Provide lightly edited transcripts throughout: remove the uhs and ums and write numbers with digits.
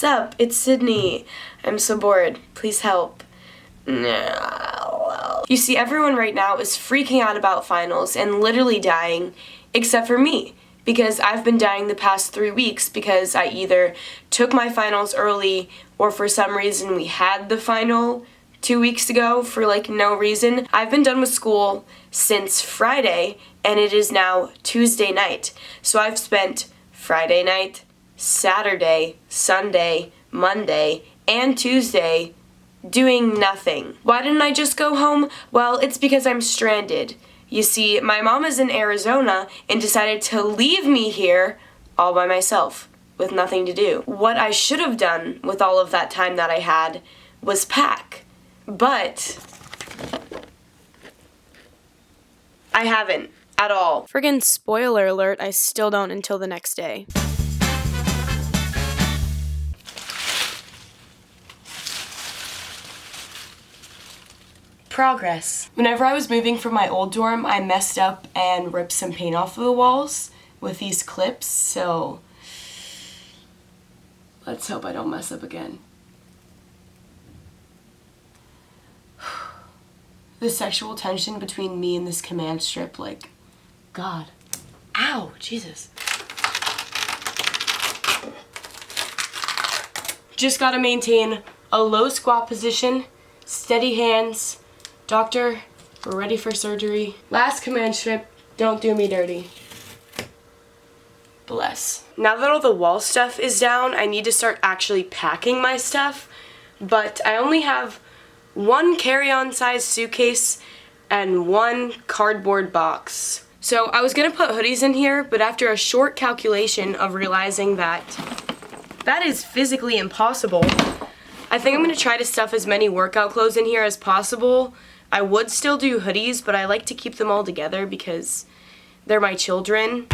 Sup, it's Sydney. I'm so bored. Please help. You see, everyone right now is freaking out about finals and literally dying, except for me, because I've been dying the past 3 weeks because I either took my finals early or for some reason we had the final 2 weeks ago for like no reason. I've been done with school since Friday and it is now Tuesday night. So I've spent Friday night, Saturday, Sunday, Monday, and Tuesday doing nothing. Why didn't I just go home? Well, it's because I'm stranded. You see, my mom is in Arizona and decided to leave me here all by myself with nothing to do. What I should have done with all of that time that I had was pack, but I haven't at all. Friggin' spoiler alert, I still don't until the next day. Progress. Whenever I was moving from my old dorm, I messed up and ripped some paint off of the walls with these clips, so let's hope I don't mess up again. The sexual tension between me and this command strip, like, God. Ow, Jesus. Just gotta maintain a low squat position, steady hands. Doctor, we're ready for surgery. Last command strip, don't do me dirty. Bless. Now that all the wall stuff is down, I need to start actually packing my stuff, but I only have one carry-on size suitcase and one cardboard box. So I was gonna put hoodies in here, but after a short calculation of realizing that that is physically impossible, I think I'm gonna try to stuff as many workout clothes in here as possible. I would still do hoodies, but I like to keep them all together because they're my children.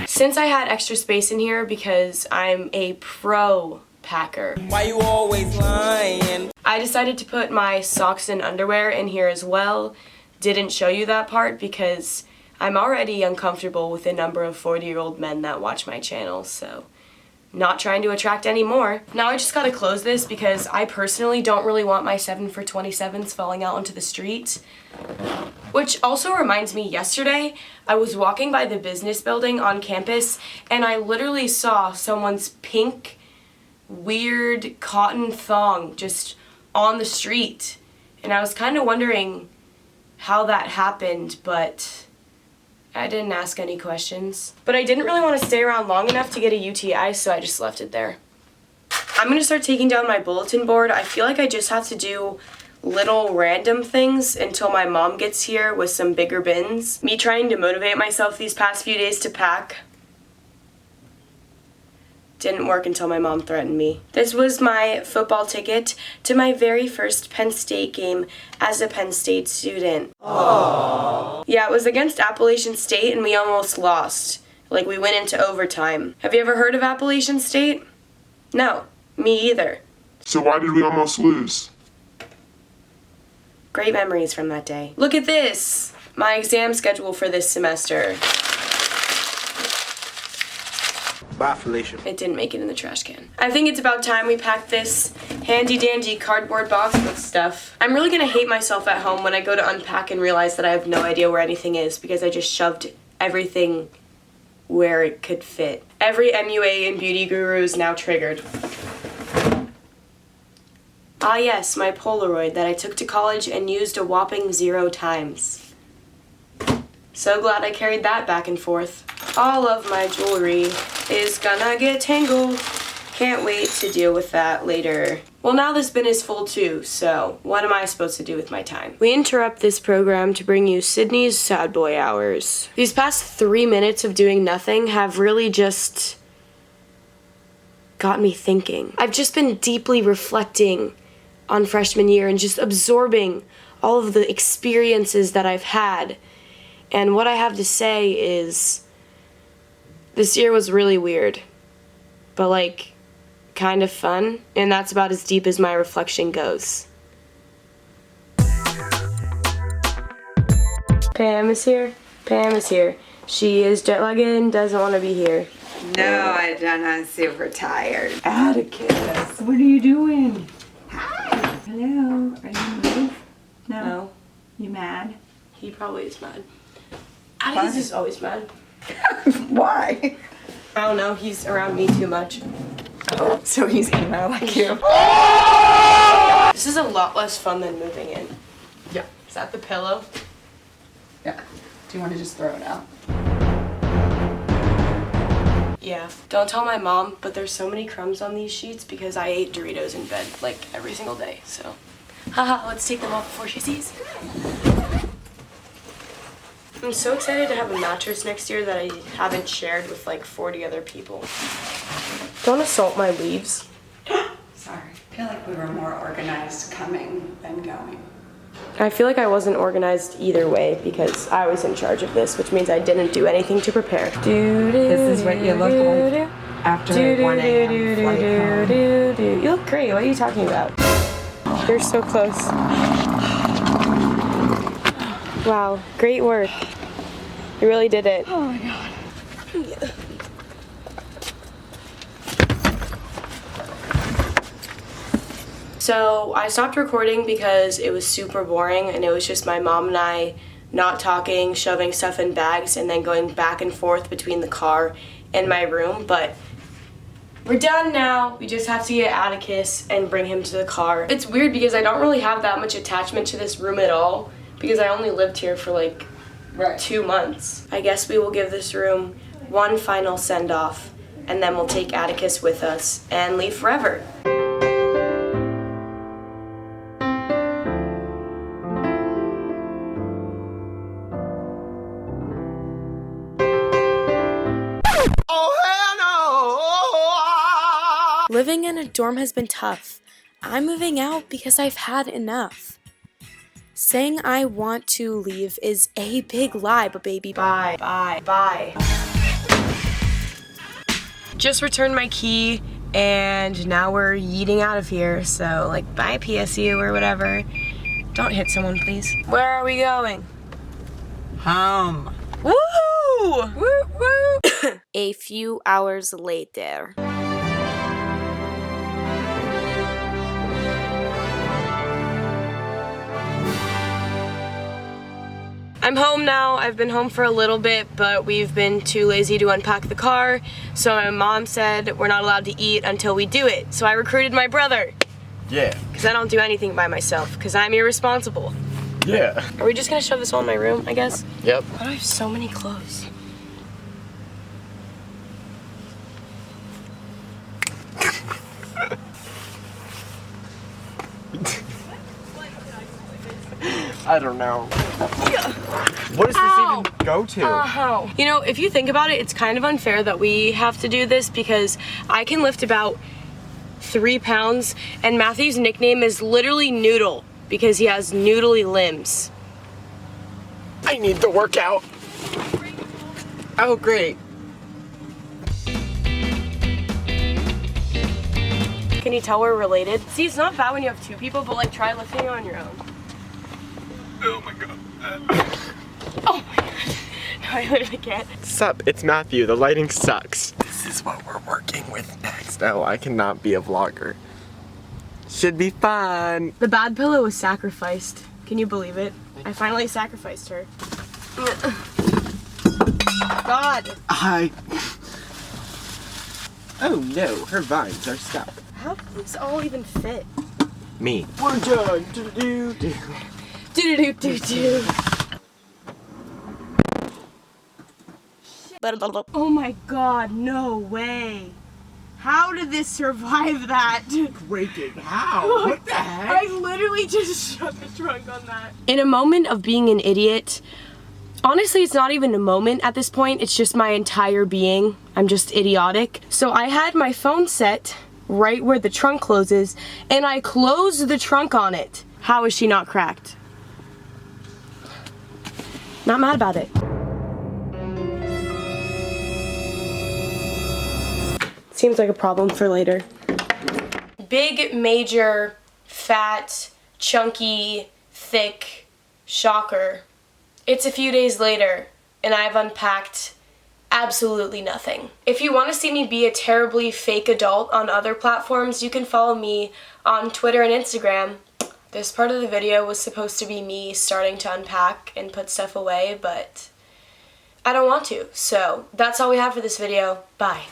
Since I had extra space in here because I'm a pro packer, why you always lying? I decided to put my socks and underwear in here as well. Didn't show you that part because I'm already uncomfortable with the number of 40-year-old men that watch my channel, so not trying to attract any more. Now I just gotta close this because I personally don't really want my 7 for 27s falling out onto the street. Which also reminds me, yesterday I was walking by the business building on campus and I literally saw someone's pink, weird cotton thong just on the street. And I was kind of wondering how that happened, but I didn't ask any questions. But I didn't really want to stay around long enough to get a UTI, so I just left it there. I'm going to start taking down my bulletin board. I feel like I just have to do little random things until my mom gets here with some bigger bins. Me trying to motivate myself these past few days to pack didn't work until my mom threatened me. This was my football ticket to my very first Penn State game as a Penn State student. Aww. Yeah, it was against Appalachian State and we almost lost. Like, we went into overtime. Have you ever heard of Appalachian State? No, me either. So why did we almost lose? Great memories from that day. Look at this! My exam schedule for this semester. Bye, Felicia. It didn't make it in the trash can. I think it's about time we packed this handy-dandy cardboard box with stuff. I'm really gonna hate myself at home when I go to unpack and realize that I have no idea where anything is because I just shoved everything where it could fit. Every MUA and beauty guru is now triggered. Ah yes, my Polaroid that I took to college and used a whopping 0 times. So glad I carried that back and forth. All of my jewelry is gonna get tangled. Can't wait to deal with that later. Well, now this bin is full too, so what am I supposed to do with my time? We interrupt this program to bring you Sydney's Sad Boy Hours. These past 3 minutes of doing nothing have really just got me thinking. I've just been deeply reflecting on freshman year and just absorbing all of the experiences that I've had. And what I have to say is, this year was really weird, but like, kind of fun, and that's about as deep as my reflection goes. Pam is here. Pam is here. She is jet lagged and doesn't want to be here. No, I don't. I'm super tired. Atticus, what are you doing? Hi. Hello. Are you in the roof? No. You mad? He probably is mad. Atticus is always mad. Why? I don't know, he's around me too much. So he's emo like you. This is a lot less fun than moving in. Yeah. Is that the pillow? Yeah. Do you want to just throw it out? Yeah. Don't tell my mom, but there's so many crumbs on these sheets because I ate Doritos in bed like every single day, so. Haha, let's take them off before she sees. I'm so excited to have a mattress next year that I haven't shared with like 40 other people. Don't assault my leaves. Sorry. I feel like we were more organized coming than going. I feel like I wasn't organized either way because I was in charge of this, which means I didn't do anything to prepare. This is what you look like after a 1 a.m. flight home. You look great. What are you talking about? You're so close. Wow, great work. You really did it. Oh my god. Yeah. So I stopped recording because it was super boring and it was just my mom and I not talking, shoving stuff in bags, and then going back and forth between the car and my room. But we're done now. We just have to get Atticus and bring him to the car. It's weird because I don't really have that much attachment to this room at all because I only lived here for like 2 months. I guess we will give this room one final send-off and then we'll take Atticus with us and leave forever. Living in a dorm has been tough. I'm moving out because I've had enough. Saying I want to leave is a big lie, but baby, Bye, bye, bye. Just returned my key and now we're yeeting out of here. So like bye PSU or whatever. Don't hit someone, please. Where are we going? Home. Woo! Woo woo! a few hours later. I'm home now. I've been home for a little bit, but we've been too lazy to unpack the car. So my mom said we're not allowed to eat until we do it. So I recruited my brother. Yeah. Because I don't do anything by myself, because I'm irresponsible. Yeah. Are we just gonna shove this all in my room, I guess? Yep. Why do I have so many clothes? I don't know. What does this even go to? You know, if you think about it, it's kind of unfair that we have to do this because I can lift about 3 pounds and Matthew's nickname is literally Noodle because he has noodly limbs. I need the workout. Oh, great. Can you tell we're related? See, it's not bad when you have 2 people, but like try lifting it on your own. Oh my god. Oh my god. No, I literally can't. Sup, it's Matthew. The lighting sucks. This is what we're working with next. No, I cannot be a vlogger. Should be fun. The bad pillow was sacrificed. Can you believe it? I finally sacrificed her. God. Oh no, her vines are stuck. How does this all even fit? Me. We're done. Do-do-do-do. Do-do-do-do-do. Oh my god, no way. How did this survive that? Breaking how? What the heck? I literally just shut the trunk on that. In a moment of being an idiot, honestly, it's not even a moment at this point, it's just my entire being. I'm just idiotic. So I had my phone set right where the trunk closes, and I closed the trunk on it. How is she not cracked? Not mad about it. Seems like a problem for later. Big, major, fat, chunky, thick shocker. It's a few days later, and I've unpacked absolutely nothing. If you want to see me be a terribly fake adult on other platforms, you can follow me on Twitter and Instagram. This part of the video was supposed to be me starting to unpack and put stuff away, but I don't want to. So that's all we have for this video. Bye.